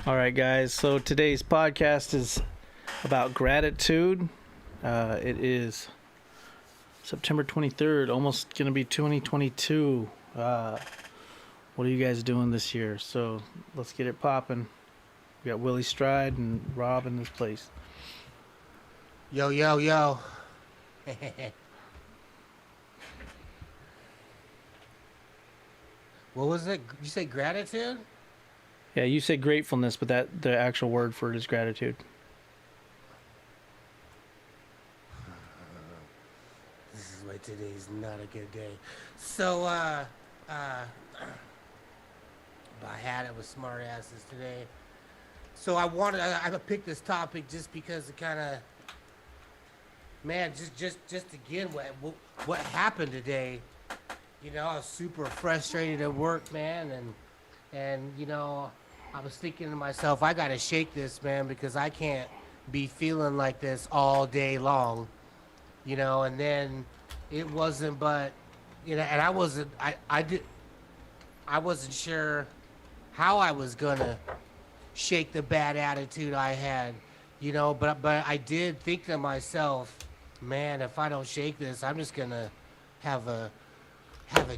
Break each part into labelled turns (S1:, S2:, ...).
S1: All right, guys. So today's podcast is about gratitude. It is September 23rd, almost going to be 2022. What are you guys doing this year? So let's get it popping. We got Willie Stride and Rob in this place.
S2: Yo, yo, yo. What was it? You say gratitude?
S1: Yeah, you say gratefulness, but that the actual word for it is gratitude.
S2: This is why today's not a good day. So, I had it with smart asses today. So I picked this topic just because it kind of, man, just again, what happened today. I was super frustrated at work, man, and I was thinking to myself, I gotta shake this, man, because I can't be feeling like this all day long. And then it wasn't, but and I wasn't sure how I was gonna shake the bad attitude I had, but I did think to myself, man, if I don't shake this, I'm just gonna have a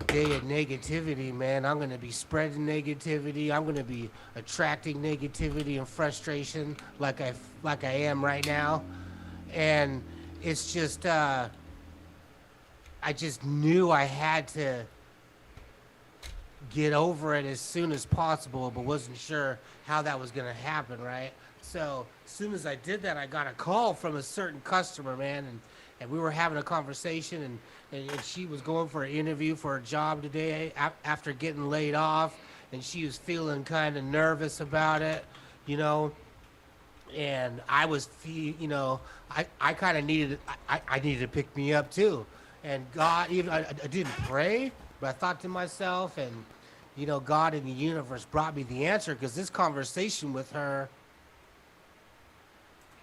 S2: day of negativity, man. I'm gonna be spreading negativity. I'm gonna be attracting negativity and frustration like I am right now. And it's just I just knew I had to get over it as soon as possible, but wasn't sure how that was gonna happen, right? So as soon as I did that, I got a call from a certain customer, man, and we were having a conversation, and she was going for an interview for a job today after getting laid off, and she was feeling kind of nervous about it, you know. And I was, I kind of needed, I needed to pick me up too. And God, even I didn't pray, but I thought to myself, and God in the universe brought me the answer because this conversation with her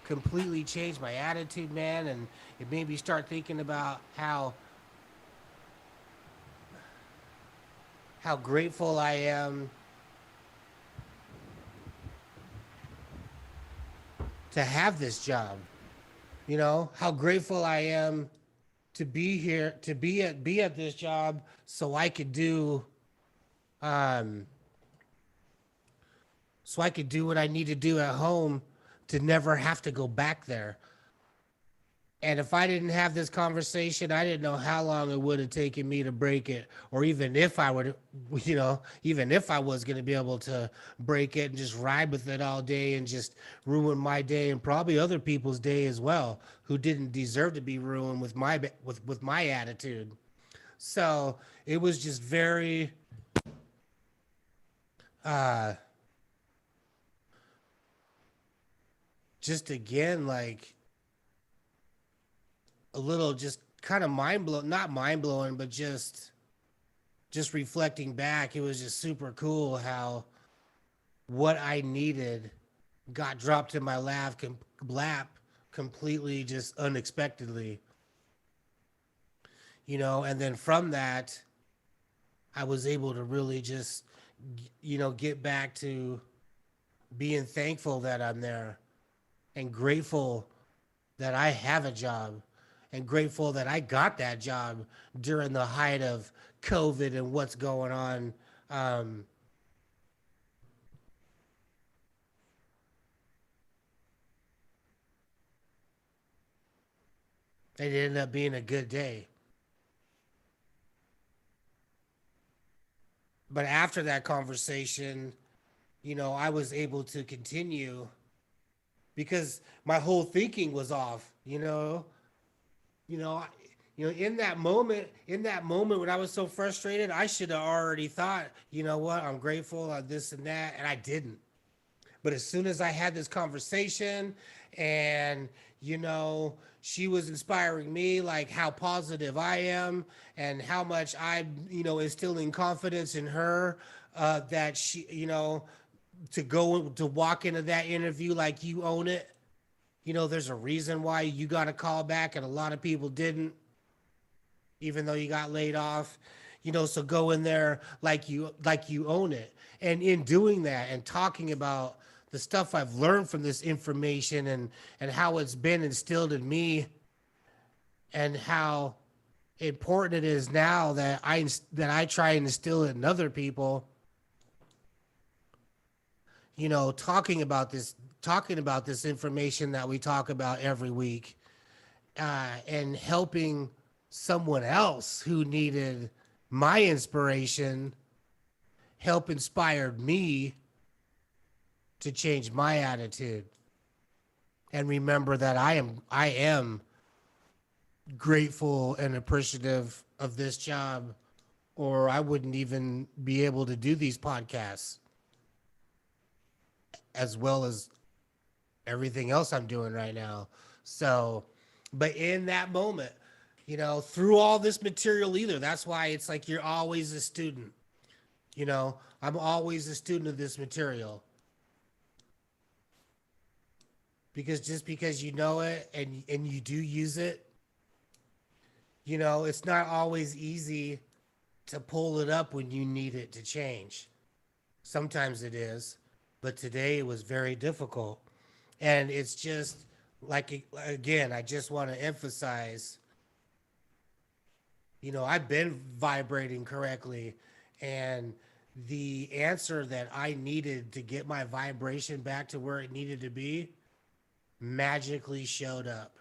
S2: completely changed my attitude, man, and it made me start thinking about how grateful I am to have this job. How grateful I am to be here, to be at this job, so I could do, um, so I could do what I need to do at home to never have to go back there. And if I didn't have this conversation, I didn't know how long it would have taken me to break it, or even if I would, even if I was going to be able to break it and just ride with it all day and just ruin my day and probably other people's day as well, who didn't deserve to be ruined with my attitude. So it was just very, uh, just again, like a little just kind of mind blowing, not mind blowing, but just reflecting back, it was just super cool how what I needed got dropped in my lap completely just unexpectedly, and then from that I was able to really just get back to being thankful that I'm there and grateful that I have a job and grateful that I got that job during the height of COVID and what's going on. Um, it ended up being a good day. But after that conversation, I was able to continue because my whole thinking was off, you know, in that moment when I was so frustrated, I should have already thought, you know what, I'm grateful on this and that, and I didn't. But as soon as I had this conversation and, she was inspiring me, like how positive I am and how much I'm, instilling confidence in her, that she, to go to walk into that interview like you own it. There's a reason why you got a call back and a lot of people didn't, even though you got laid off. So go in there like you own it. And in doing that and talking about the stuff I've learned from this information and how it's been instilled in me and how important it is now that I try and instill it in other people. You know, talking about this information that we talk about every week, and helping someone else who needed my inspiration help inspired me to change my attitude and remember that I am grateful and appreciative of this job, or I wouldn't even be able to do these podcasts as well as everything else I'm doing right now. So, but in that moment, you know, through all this material, either that's why it's like you're always a student. You know, I'm always a student of this material. Because just because you know it and you do use it, you know, it's not always easy to pull it up when you need it to change. Sometimes it is, but today it was very difficult. And it's just like, again, I just want to emphasize, you know, I've been vibrating correctly, and the answer that I needed to get my vibration back to where it needed to be magically showed up.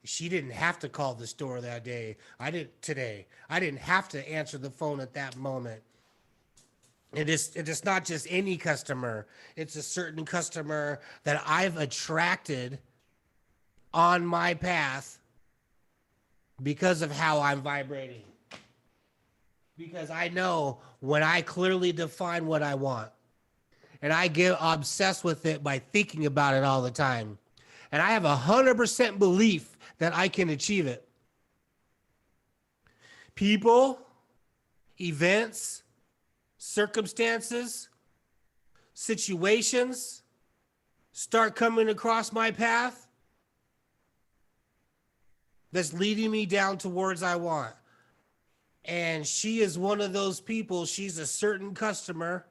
S2: She didn't have to call the store that day. I didn't have to answer the phone at that moment. It is not just any customer. It's a certain customer that I've attracted on my path because of how I'm vibrating. Because I know when I clearly define what I want, and I get obsessed with it by thinking about it all the time, and I have 100% belief that I can achieve it. People, events, circumstances, situations start coming across my path that's leading me down towards I want. And she is one of those people. She's a certain customer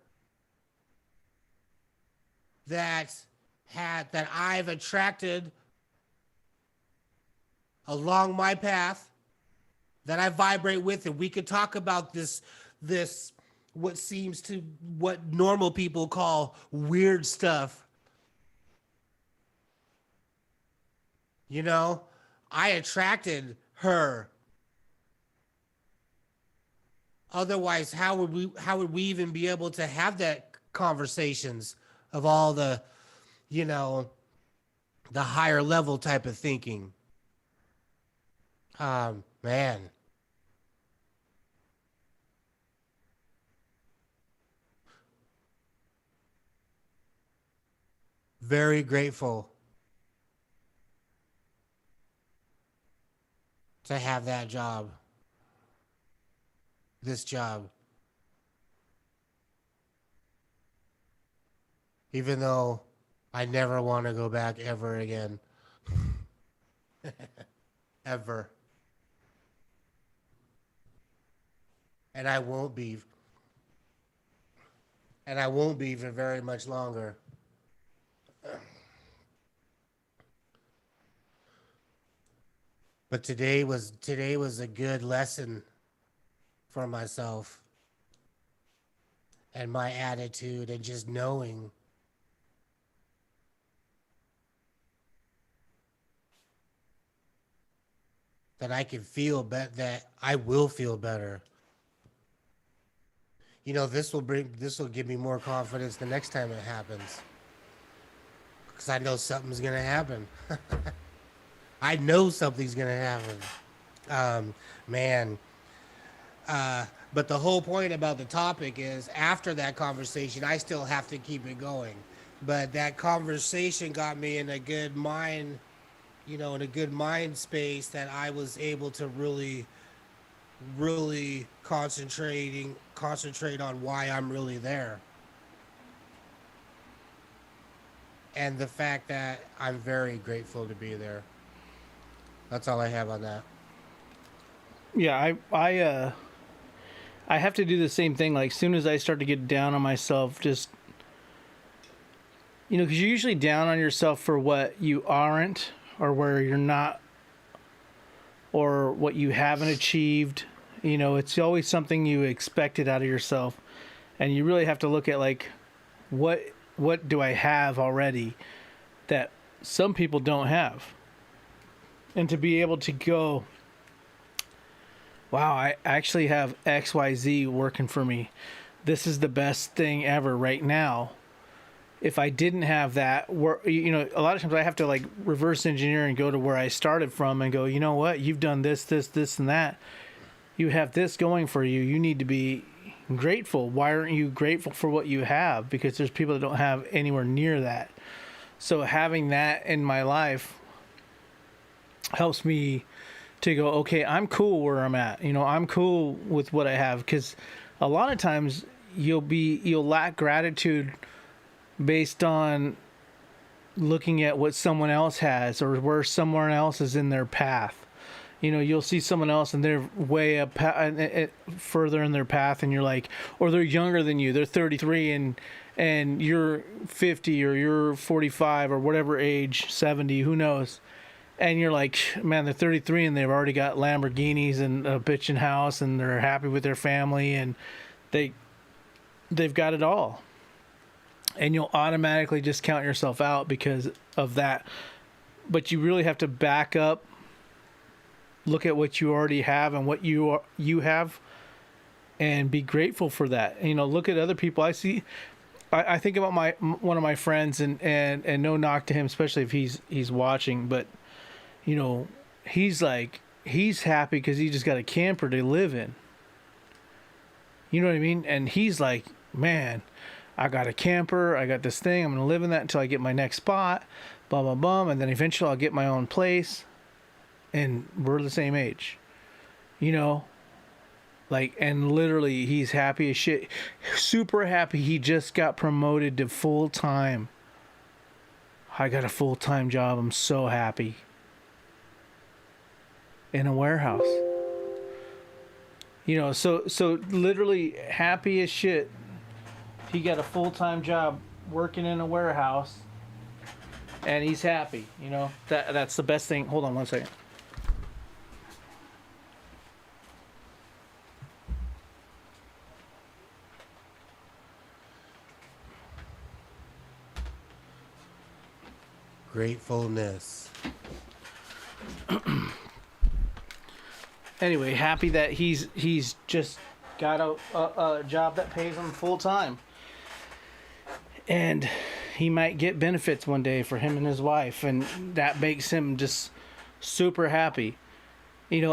S2: that I've attracted along my path, that I vibrate with, and we could talk about this what normal people call weird stuff. You know, I attracted her. Otherwise, how would we even be able to have that conversations of all the, you know, the higher level type of thinking? Man. Very grateful to have that job. This job. Even though I never want to go back ever again. Ever. And I won't be. And I won't be for very much longer. But today was a good lesson for myself and my attitude, and just knowing that I can feel better, that I will feel better. You know, this will give me more confidence the next time it happens, because I know something's gonna happen. I know something's gonna happen. Man. But the whole point about the topic is, after that conversation, I still have to keep it going. But that conversation got me in a good mind, you know, in a good mind space, that I was able to really, really concentrate on why I'm really there. And the fact that I'm very grateful to be there. That's all I have on that.
S1: Yeah, I have to do the same thing. Like, soon as I start to get down on myself, just because you're usually down on yourself for what you aren't, or where you're not, or what you haven't achieved. It's always something you expected out of yourself, and you really have to look at like, what do I have already that some people don't have, and to be able to go, wow, I actually have XYZ working for me. This is the best thing ever right now. If I didn't have that, a lot of times I have to like reverse engineer and go to where I started from and go, you know what? You've done this, and that. You have this going for you. You need to be grateful. Why aren't you grateful for what you have? Because there's people that don't have anywhere near that. So having that in my life helps me to go, okay, I'm cool where I'm at. I'm cool with what I have. Because a lot of times you'll lack gratitude based on looking at what someone else has or where someone else is in their path. You'll see someone else and they're way up further in their path, and you're like, or they're younger than you, they're 33 and you're 50 or you're 45 or whatever age, 70, who knows. And you're like, man, they're 33 and they've already got Lamborghinis and a bitchin' house and they're happy with their family and they've got it all. And you'll automatically just count yourself out because of that. But you really have to back up, look at what you already have and what you have, and be grateful for that. Look at other people. I think about one of my friends, and no knock to him, especially if he's watching, but he's happy because he just got a camper to live in. You know what I mean? And he's like, man, I got a camper, I got this thing, I'm going to live in that until I get my next spot, blah, blah, blah, and then eventually I'll get my own place, and we're the same age, and literally he's happy as shit, super happy. He just got promoted to full-time. I got a full-time job, I'm so happy, in a warehouse, so literally happy as shit. He got a full-time job working in a warehouse, and he's happy. That's the best thing. Hold on one second.
S2: Gratefulness.
S1: Anyway, happy that he's just got a job that pays him full-time. And he might get benefits one day for him and his wife, and that makes him just super happy. And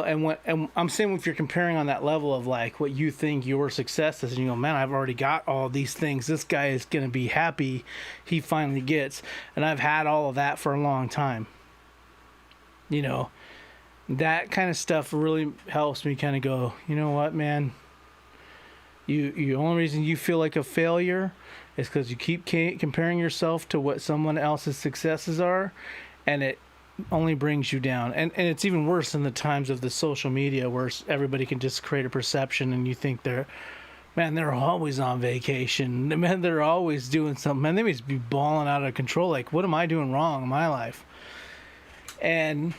S1: I'm saying, if you're comparing on that level of like what you think your success is, and you go, man, I've already got all these things. This guy is going to be happy he finally gets. And I've had all of that for a long time. That kind of stuff really helps me kind of go, you know what, man? The only reason you feel like a failure is because you keep comparing yourself to what someone else's successes are, and it only brings you down. And it's even worse in the times of the social media, where everybody can just create a perception, and you think they're always on vacation. Man, they're always doing something. Man, they must be balling out of control. Like, what am I doing wrong in my life? And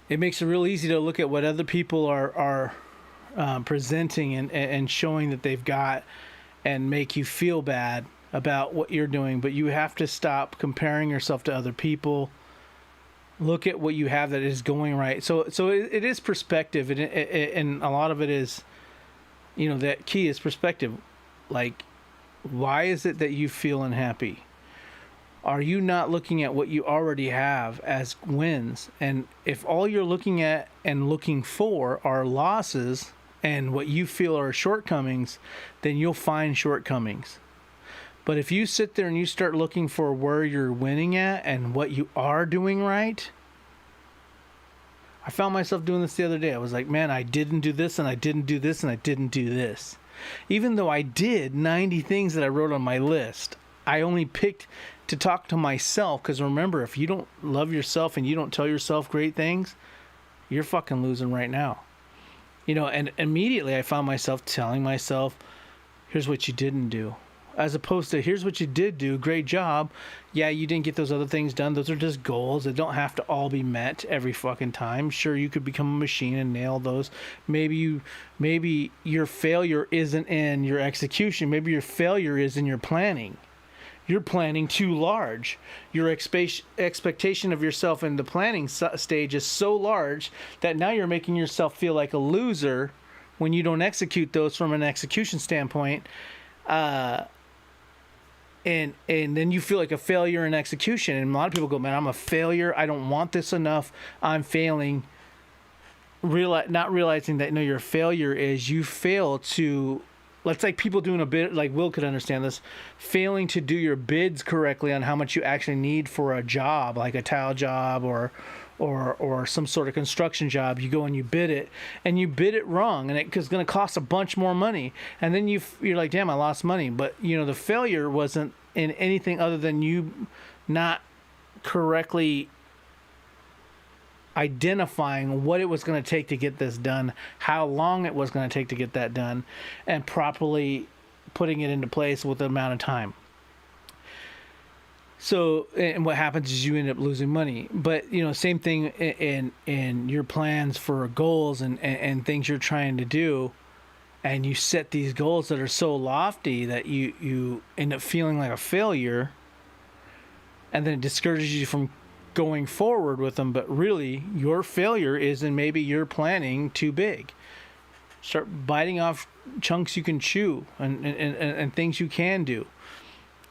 S1: it makes it real easy to look at what other people are presenting and showing that they've got, and make you feel bad about what you're doing. But you have to stop comparing yourself to other people. Look at what you have that is going right. So it is perspective, and a lot of it is, that key is perspective. Like, why is it that you feel unhappy? Are you not looking at what you already have as wins? And if all you're looking at and looking for are losses and what you feel are shortcomings, then you'll find shortcomings. But if you sit there and you start looking for where you're winning at and what you are doing right, I found myself doing this the other day. I was like, man, I didn't do this, and I didn't do this, and I didn't do this. Even though I did 90 things that I wrote on my list, I only picked to talk to myself. Because remember, if you don't love yourself and you don't tell yourself great things, you're fucking losing right now. And immediately I found myself telling myself, here's what you didn't do. as opposed to here's what you did do, great job. Yeah, you didn't get those other things done. Those are just goals. They don't have to all be met every fucking time. Sure, you could become a machine and nail those. Maybe your failure isn't in your execution. Maybe your failure is in your planning. You're planning too large. Your expectation of yourself in the planning stage is so large that now you're making yourself feel like a loser when you don't execute those from an execution standpoint. And then you feel like a failure in execution. And a lot of people go, man, I'm a failure. I don't want this enough. I'm failing. Not realizing that, no, your failure is you fail to... Let's like people doing a bid, like Will could understand this, failing to do your bids correctly on how much you actually need for a job, like a tile job or some sort of construction job. You go and you bid it wrong, and it's going to cost a bunch more money. And then you're like, damn, I lost money. But the failure wasn't in anything other than you not correctly identifying what it was going to take to get this done, how long it was going to take to get that done, and properly putting it into place with the amount of time. So, and what happens is you end up losing money. But, same thing in your plans for goals and things you're trying to do, and you set these goals that are so lofty that you end up feeling like a failure, and then it discourages you from going forward with them. But really your failure is in maybe you're planning too big. Start biting off chunks you can chew and things you can do.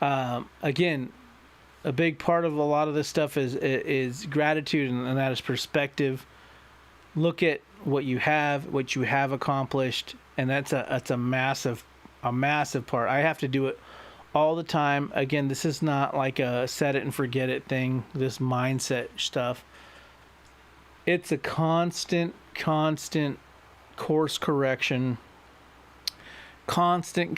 S1: Again, a big part of a lot of this stuff is gratitude, and that is perspective. Look at what you have accomplished, and that's a massive part. I have to do it all the time. Again, this is not like a set it and forget it thing, this mindset stuff. It's a constant course correction, constant,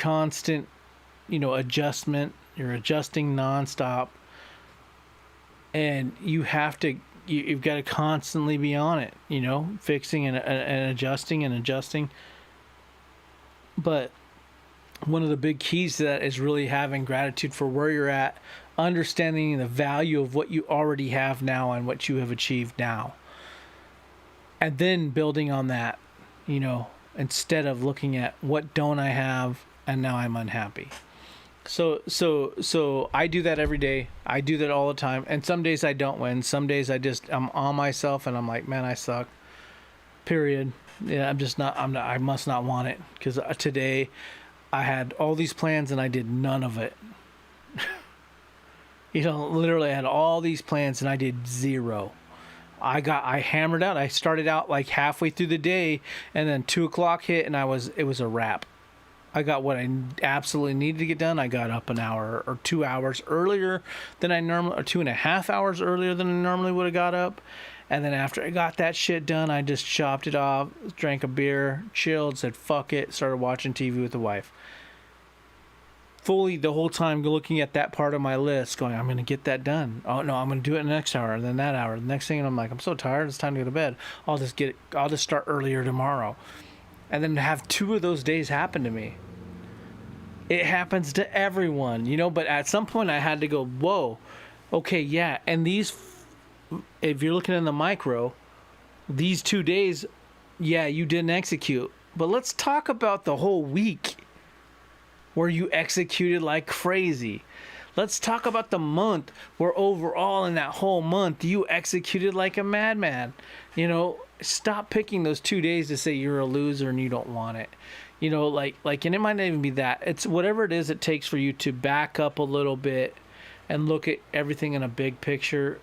S1: adjustment. You're adjusting nonstop, and you've got to constantly be on it, fixing and adjusting. But one of the big keys to that is really having gratitude for where you're at, understanding the value of what you already have now and what you have achieved now. And then building on that, instead of looking at what don't I have and now I'm unhappy. So I do that every day. I do that all the time. And some days I don't win. Some days I'm on myself and I'm like, man, I suck. Period. Yeah, I must not want it, because today I had all these plans and I did none of it. Literally I had all these plans and I did zero. I hammered out. I started out like halfway through the day, and then 2:00 hit and it was a wrap. I got what I absolutely needed to get done. I got up an hour or 2 hours earlier than I normally, or 2.5 hours earlier than I normally would have got up. And then after I got that shit done, I just chopped it off, drank a beer, chilled, said fuck it, started watching TV with the wife. Fully the whole time looking at that part of my list, going, I'm going to get that done. Oh no, I'm going to do it in the next hour, and then that hour. The next thing, and I'm like, I'm so tired, it's time to go to bed. I'll just start earlier tomorrow. And then to have 2 of those days happen to me. It happens to everyone, but at some point I had to go, whoa, okay, yeah. And if you're looking in the micro, these 2 days, yeah, you didn't execute. But let's talk about the whole week where you executed like crazy. Let's talk about the month where overall in that whole month you executed like a madman. Stop picking those 2 days to say you're a loser and you don't want it. And it might not even be that. It's whatever it is it takes for you to back up a little bit and look at everything in a big picture.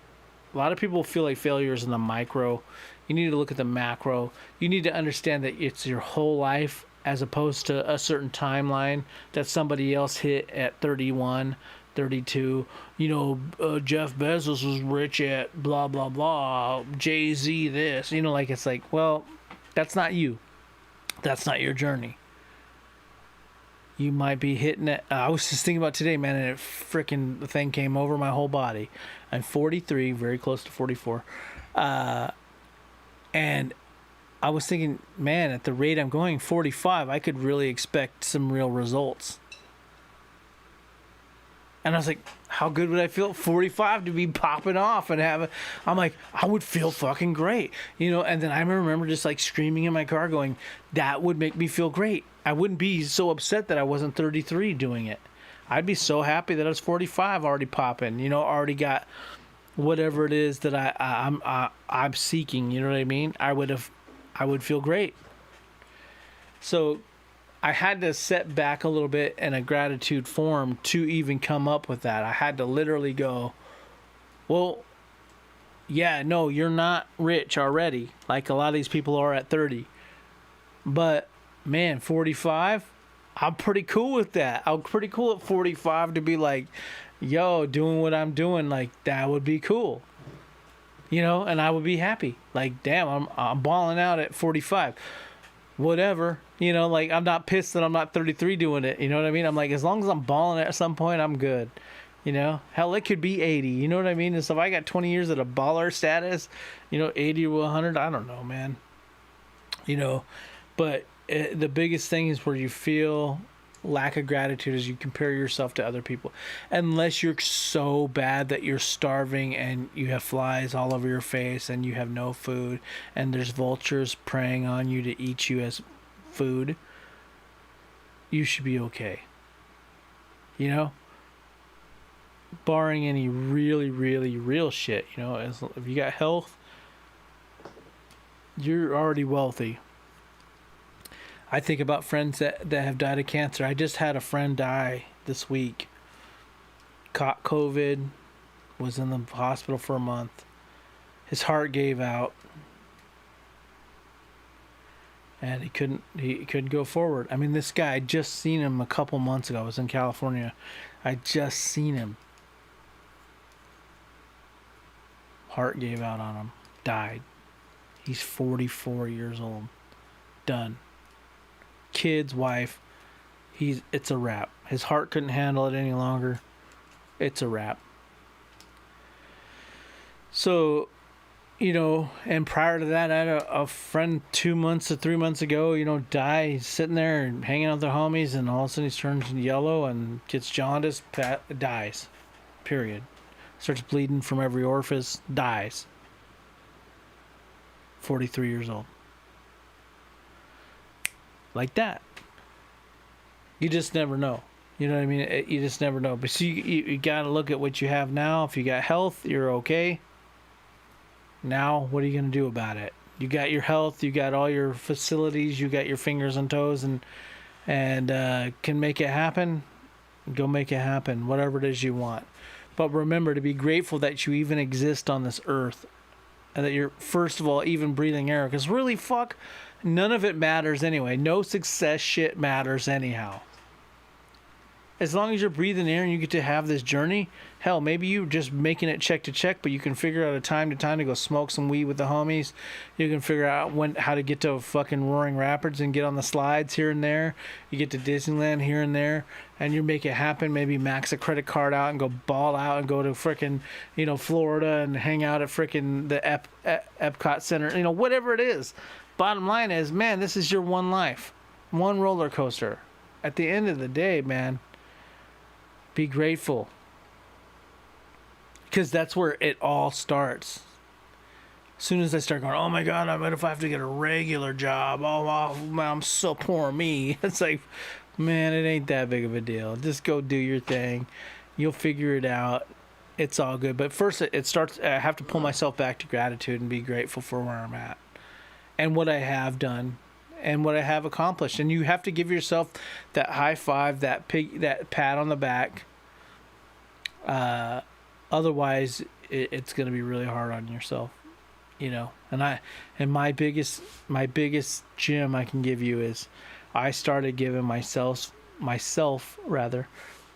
S1: A lot of people feel like failure is in the micro. You need to look at the macro. You need to understand that it's your whole life as opposed to a certain timeline that somebody else hit at 31, 32. Jeff Bezos was rich at blah, blah, blah. Jay-Z this. It's like, well, that's not you. That's not your journey. You might be hitting it. I was just thinking about today, man, and the thing came over my whole body. I'm 43, very close to 44. And I was thinking, man, at the rate I'm going, 45, I could really expect some real results. And I was like, how good would I feel at 45 to be popping off and I'm like, I would feel fucking great, you know? And then I remember just like screaming in my car going, that would make me feel great. I wouldn't be so upset that I wasn't 33 doing it. I'd be so happy that I was 45 already popping, you know, already got whatever it is that I'm seeking, you know what I mean? I would feel great. So I had to set back a little bit in a gratitude form to even come up with that. I had to literally go, well, yeah, no, you're not rich already, like a lot of these people are at 30. But, man, 45, I'm pretty cool with that. I'm pretty cool at 45 to be like, yo, doing what I'm doing, like, that would be cool. You know, and I would be happy. Like, damn, I'm balling out at 45. Whatever, you know, like I'm not pissed that I'm not 33 doing it, you know what I mean? I'm like, as long as I'm balling at some point, I'm good, you know? Hell, it could be 80, you know what I mean? And so if I got 20 years at a baller status, you know, 80 to 100, I don't know, man, you know, but the biggest thing is where you feel lack of gratitude is you compare yourself to other people, unless you're so bad that you're starving and you have flies all over your face and you have no food and there's vultures preying on you to eat you as food. You should be okay, you know, barring any really real shit, you know. If you got health, you're already wealthy. I think about friends that have died of cancer. I just had a friend die this week. Caught COVID, was in the hospital for a month. His heart gave out, and he couldn't go forward. I mean, this guy, I just seen him a couple months ago. I was in California. I just seen him. Heart gave out on him. Died. He's 44 years old. Done. Kids, wife, it's a wrap. His heart couldn't handle it any longer. It's a wrap. So, you know, and prior to that, I had a friend 2 months to 3 months ago, you know, die. He's sitting there and hanging out with their homies, and all of a sudden he turns yellow and gets jaundice, dies. Period. Starts bleeding from every orifice, dies. 43 years old. Like that. You just never know. You know what I mean? You just never know. But see, you got to look at what you have now. If you got health, you're okay. Now, what are you going to do about it? You got your health, you got all your facilities, you got your fingers and toes, and can make it happen. Go make it happen. Whatever it is you want. But remember to be grateful that you even exist on this earth, and that you're, first of all, even breathing air. Because really, fuck, none of it matters anyway. No success shit matters anyhow. As long as you're breathing air and you get to have this journey, hell, maybe you just making it check to check, but you can figure out a time to time to go smoke some weed with the homies. You can figure out how to get to fucking Roaring Rapids and get on the slides here and there. You get to Disneyland here and there, and you make it happen. Maybe max a credit card out and go ball out and go to frickin', you know, Florida and hang out at frickin' the Epcot Center. You know, whatever it is. Bottom line is, man, this is your one life, one roller coaster. At the end of the day, man, be grateful, because that's where it all starts. As soon as I start going, oh my God, what if I have to get a regular job? Oh, man, I'm so poor me. It's like, man, it ain't that big of a deal. Just go do your thing. You'll figure it out. It's all good. But first, it starts. I have to pull myself back to gratitude and be grateful for where I'm at and what I have done and what I have accomplished. And you have to give yourself that high five, that pat on the back. Otherwise, it's going to be really hard on yourself, you know. And my biggest gem I can give you is, I started giving myself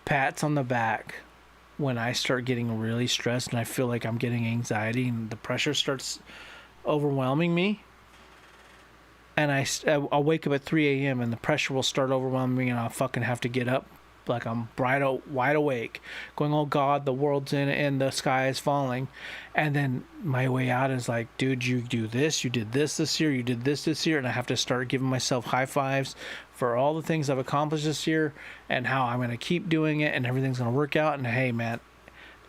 S1: pats on the back when I start getting really stressed and I feel like I'm getting anxiety and the pressure starts overwhelming me. And I'll wake up at 3 a.m. and the pressure will start overwhelming me and I'll fucking have to get up like I'm wide awake, going, oh God, the world's in and the sky is falling. And then my way out is like, dude, you do this, you did this year, you did this year. And I have to start giving myself high fives for all the things I've accomplished this year and how I'm going to keep doing it and everything's going to work out. And hey, man,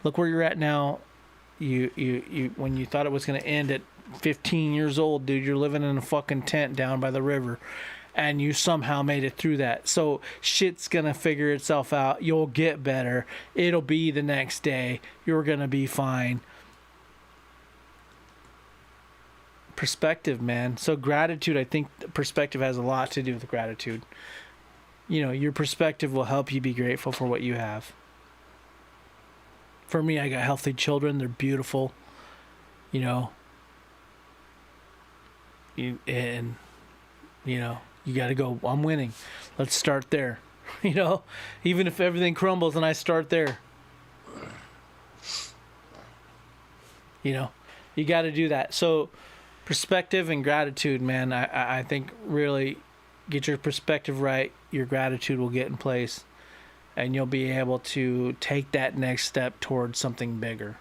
S1: look where you're at now. You when you thought it was going to end at 15 years old, dude, you're living in a fucking tent down by the river. And you somehow made it through that. So shit's gonna figure itself out. You'll get better. It'll be the next day. You're gonna be fine. Perspective, man. So gratitude, I think perspective has a lot to do with gratitude. You know, your perspective will help you be grateful for what you have. For me, I got healthy children. They're beautiful. You know. You got to go, I'm winning. Let's start there. You know, even if everything crumbles and I start there. You know, you got to do that. So perspective and gratitude, man, I think really get your perspective right. Your gratitude will get in place and you'll be able to take that next step towards something bigger.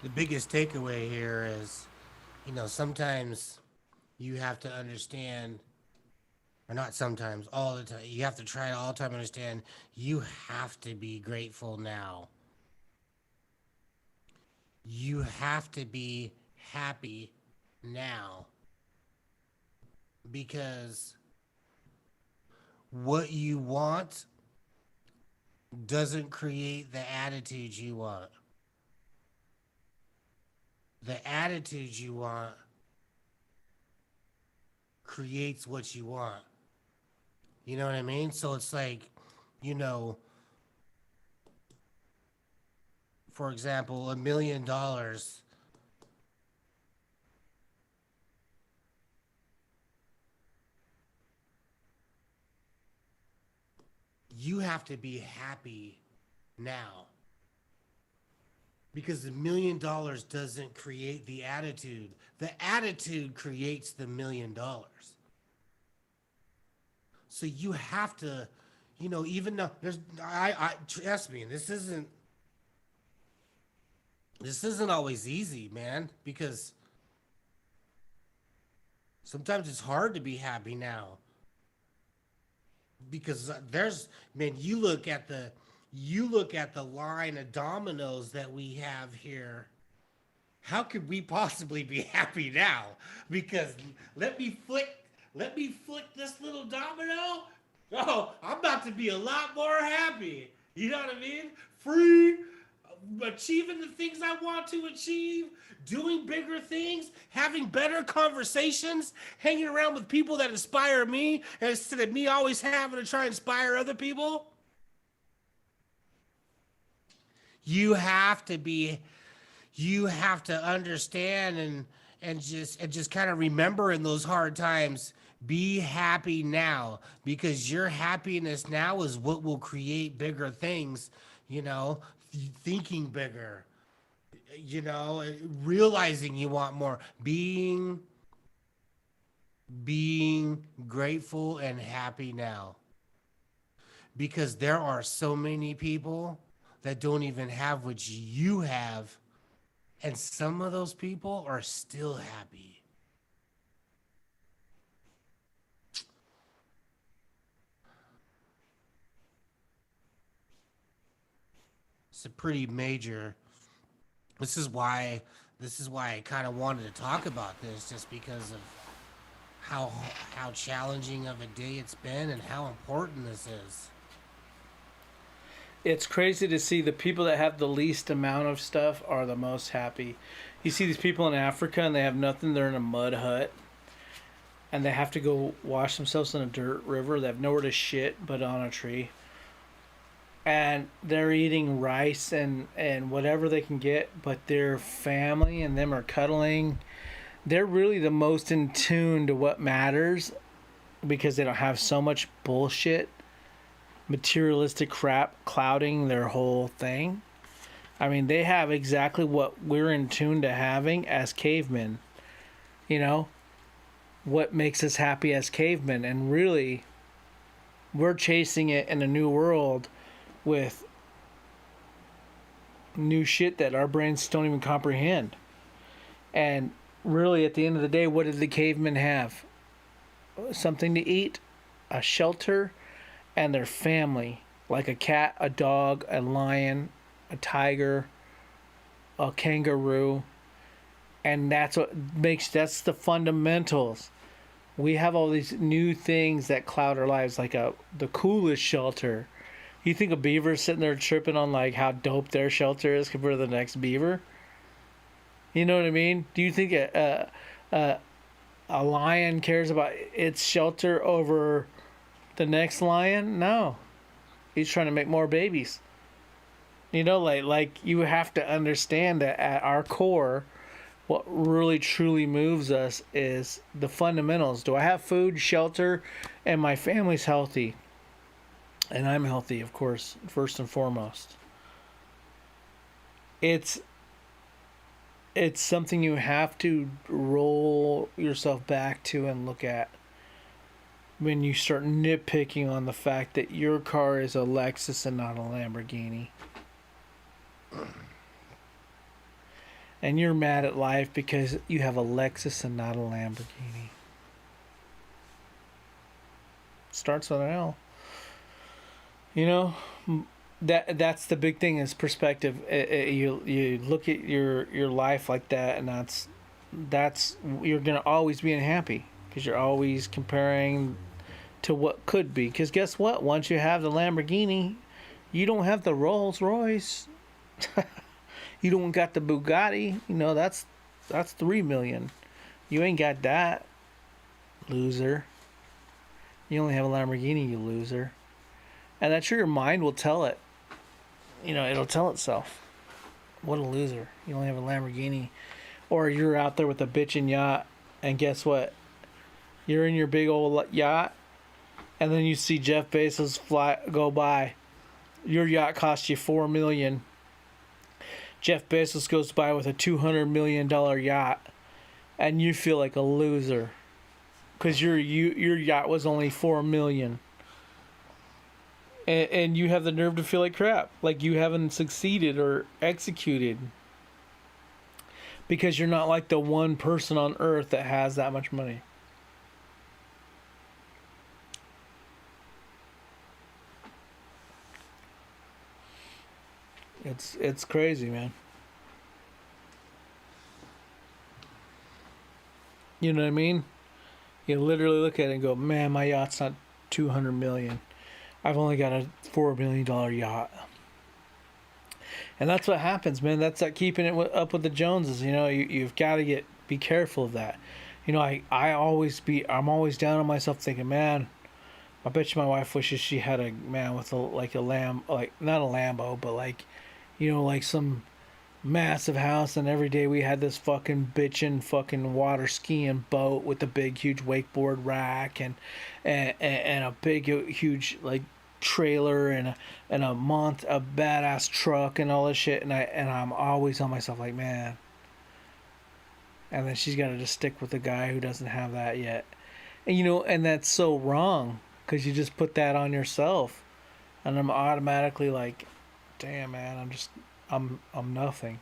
S2: The biggest takeaway here is, sometimes you have to understand, or not sometimes, all the time, you have to try to all the time understand you have to be grateful now. You have to be happy now. Because what you want doesn't create the attitude you want. The attitude you want creates what you want. You know what I mean? So it's like, for example, $1 million. You have to be happy now. Because $1 million doesn't create the attitude. The attitude creates the $1 million. So you have to, even though I trust me, this isn't always easy, man, because sometimes it's hard to be happy now. Because you look at the line of dominoes that we have here. How could we possibly be happy now? Because let me flick this little domino. Oh, I'm about to be a lot more happy. You know what I mean? Free, achieving the things I want to achieve, doing bigger things, having better conversations, hanging around with people that inspire me instead of me always having to try and inspire other people. You have to understand and just kind of remember in those hard times, be happy now, because your happiness now is what will create bigger things, thinking bigger, realizing you want more, being grateful and happy now. Because there are so many people that don't even have what you have, and some of those people are still happy. It's a pretty major. This is why I kind of wanted to talk about this, just because of how challenging of a day it's been and how important this is.
S1: It's crazy to see the people that have the least amount of stuff are the most happy. You see these people in Africa and they have nothing. They're in a mud hut and they have to go wash themselves in a dirt river. They have nowhere to shit but on a tree. And they're eating rice and whatever they can get, but their family and them are cuddling. They're really the most in tune to what matters because they don't have so much bullshit, materialistic crap clouding their whole thing. I mean, they have exactly what we're in tune to having as cavemen. what makes us happy as cavemen. And really, we're chasing it in a new world with new shit that our brains don't even comprehend. And really, at the end of the day, what did the cavemen have? Something to eat, a shelter, and their family, like a cat, a dog, a lion, a tiger, a kangaroo. And that's that's the fundamentals. We have all these new things that cloud our lives, like the coolest shelter. You think a beaver's sitting there tripping on like how dope their shelter is compared to the next beaver? You know what I mean? Do you think a lion cares about its shelter over the next lion? No. He's trying to make more babies. You know, like you have to understand that at our core, what really truly moves us is the fundamentals. Do I have food, shelter, and my family's healthy? And I'm healthy, of course, first and foremost. It's something you have to roll yourself back to and look at when you start nitpicking on the fact that your car is a Lexus and not a Lamborghini. And you're mad at life because you have a Lexus and not a Lamborghini. Starts with an L. You know, that's the big thing is perspective. You look at your life like that, and that's you're gonna always be unhappy because you're always comparing to what could be. Because guess what? Once you have the Lamborghini, you don't have the Rolls Royce. You don't got the Bugatti. You know that's $3 million. You ain't got that, loser. You only have a Lamborghini, you loser. And that's sure your mind will tell it. You know, it'll tell itself. What a loser. You only have a Lamborghini. Or you're out there with a bitchin' yacht, and guess what? You're in your big old yacht, and then you see Jeff Bezos go by. Your yacht cost you $4 million. Jeff Bezos goes by with a $200 million yacht, and you feel like a loser because your yacht was only $4 million. And you have the nerve to feel like crap, like you haven't succeeded or executed because you're not like the one person on earth that has that much money. It's crazy, man. You know what I mean? You literally look at it and go, man, my yacht's not 200 million. I've only got a $4 million yacht. And that's what happens, man. That's like keeping it up with the Joneses. You know, you've got to be careful of that. You know, I'm always down on myself thinking, man, I bet you my wife wishes she had a man with a lamb, like not a Lambo, but like, you know, like some massive house, and every day we had this fucking bitchin' fucking water skiing boat with a big huge wakeboard rack and a big huge like trailer and a badass truck and all this shit, and I'm always on myself like, man. And then she's got to just stick with the guy who doesn't have that yet. And you know, and that's so wrong because you just put that on yourself, and I'm automatically like, damn, man, I'm nothing.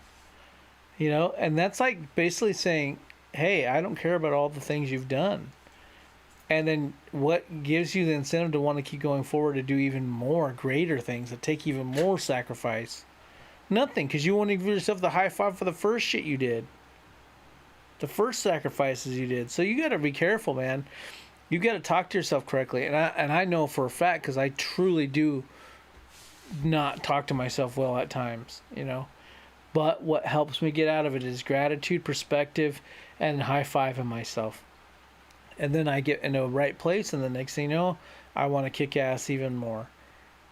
S1: You know, and that's like basically saying, hey, I don't care about all the things you've done. And then what gives you the incentive to want to keep going forward to do even more greater things, that take even more sacrifice? Nothing, because you want to give yourself the high five for the first shit you did. The first sacrifices you did. So you got to be careful, man. You got to talk to yourself correctly. And I know for a fact, because I truly do not talk to myself well at times, you know. But what helps me get out of it is gratitude, perspective, and high-fiving myself. And then I get in the right place, and the next thing you know, I want to kick ass even more.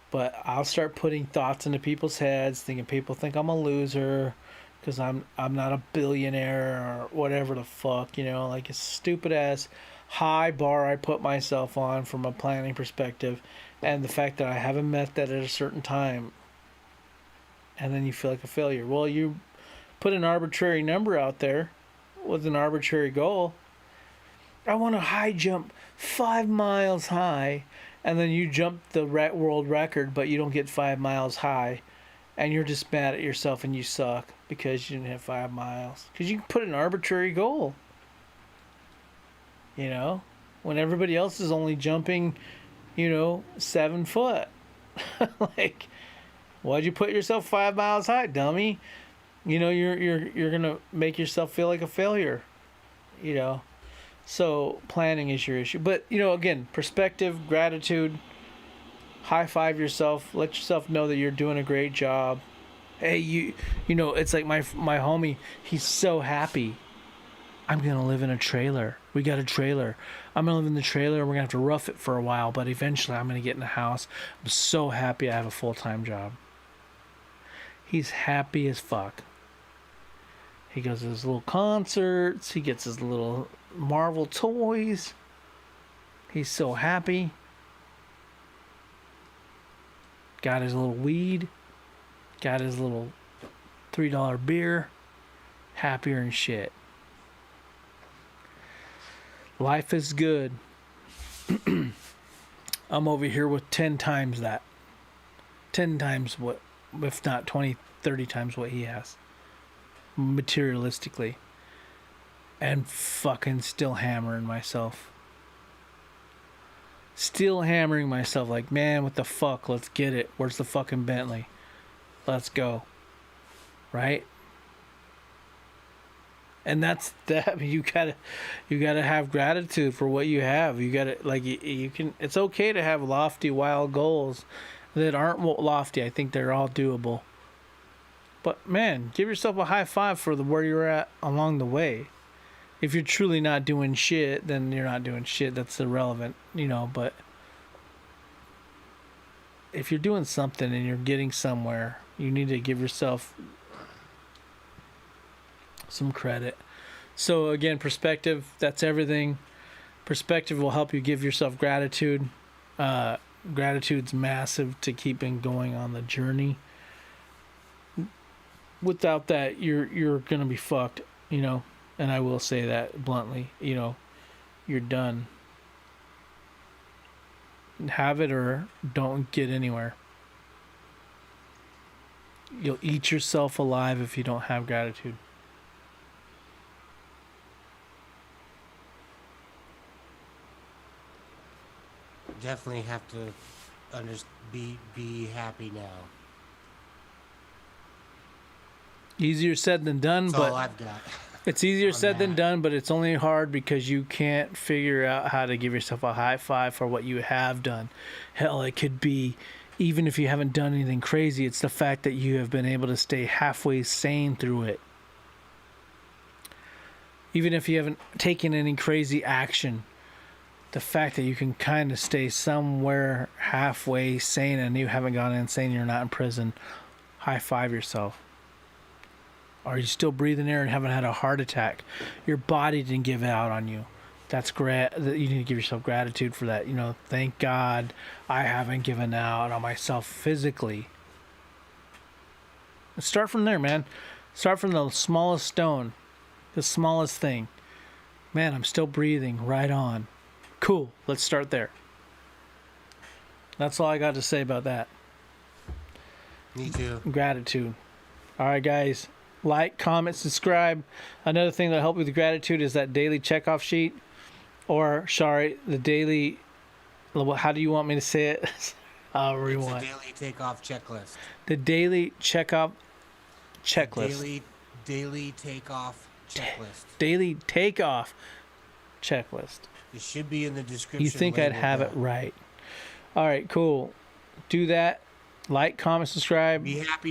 S1: But I'll start putting thoughts into people's heads, thinking people think I'm a loser because I'm not a billionaire or whatever the fuck, you know, like a stupid ass high bar I put myself on from a planning perspective, and the fact that I haven't met that at a certain time, and then you feel like a failure. Well, you put an arbitrary number out there with an arbitrary goal, I want to high jump 5 miles high, and then you jump the world record, but you don't get 5 miles high, and you're just mad at yourself and you suck because you didn't have 5 miles. Because you can put an arbitrary goal. You know, when everybody else is only jumping, 7 foot. Like, why'd you put yourself 5 miles high, dummy? You're gonna make yourself feel like a failure. So planning is your issue. But again, perspective, gratitude, high five yourself, let yourself know that you're doing a great job. Hey, it's like my homie, he's so happy. I'm gonna live in a trailer. We got a trailer. I'm gonna live in the trailer. We're gonna have to rough it for a while, but eventually I'm gonna get in a house. I'm so happy I have a full-time job. He's happy as fuck. He goes to his little concerts. He gets his little Marvel toys. He's so happy. Got his little weed. Got his little $3 beer. Happier and shit. Life is good. I'm over here with 10 times that. 10 times what, if not 20, 30 times what he has. Materialistically. And fucking still hammering myself. Still hammering myself like, man, what the fuck? Let's get it. Where's the fucking Bentley? Let's go. Right? And that's that. You gotta have gratitude for what you have. You gotta, like, you can. It's okay to have lofty, wild goals that aren't lofty. I think they're all doable. But man, give yourself a high five for where you're at along the way. If you're truly not doing shit, then you're not doing shit. That's irrelevant, But if you're doing something and you're getting somewhere, you need to give yourself some credit. So again, perspective, that's everything. Perspective will help you give yourself gratitude. Gratitude's massive to keeping going on the journey. Without that, you're gonna be fucked, and I will say that bluntly, you're done. Have it or don't get anywhere. You'll eat yourself alive if you don't have gratitude.
S2: Definitely have to be happy now.
S1: Easier said than done,
S2: That's
S1: but
S2: all I've got.
S1: It's easier said than done, but it's only hard because you can't figure out how to give yourself a high five for what you have done. Hell, it could be, even if you haven't done anything crazy, it's the fact that you have been able to stay halfway sane through it. Even if you haven't taken any crazy action, the fact that you can kind of stay somewhere halfway sane and you haven't gone insane, you're not in prison, high five yourself. Are you still breathing air and haven't had a heart attack? Your body didn't give out on you. That's great. You need to give yourself gratitude for that. Thank God I haven't given out on myself physically. Start from there, man. Start from the smallest stone, the smallest thing. Man, I'm still breathing. Right on. Cool. Let's start there. That's all I got to say about that.
S2: Me too.
S1: Gratitude. All right, guys. Like, comment, subscribe. Another thing that helps with gratitude is that daily checkoff sheet. Or, sorry, the daily... How do you want me to say it? However you want.
S2: The daily takeoff checklist.
S1: The daily checkoff checklist.
S2: Daily takeoff checklist.
S1: Daily takeoff checklist.
S2: It should be in the description.
S1: You think I'd have it right. All right, cool. Do that. Like, comment, subscribe.
S2: Be happy.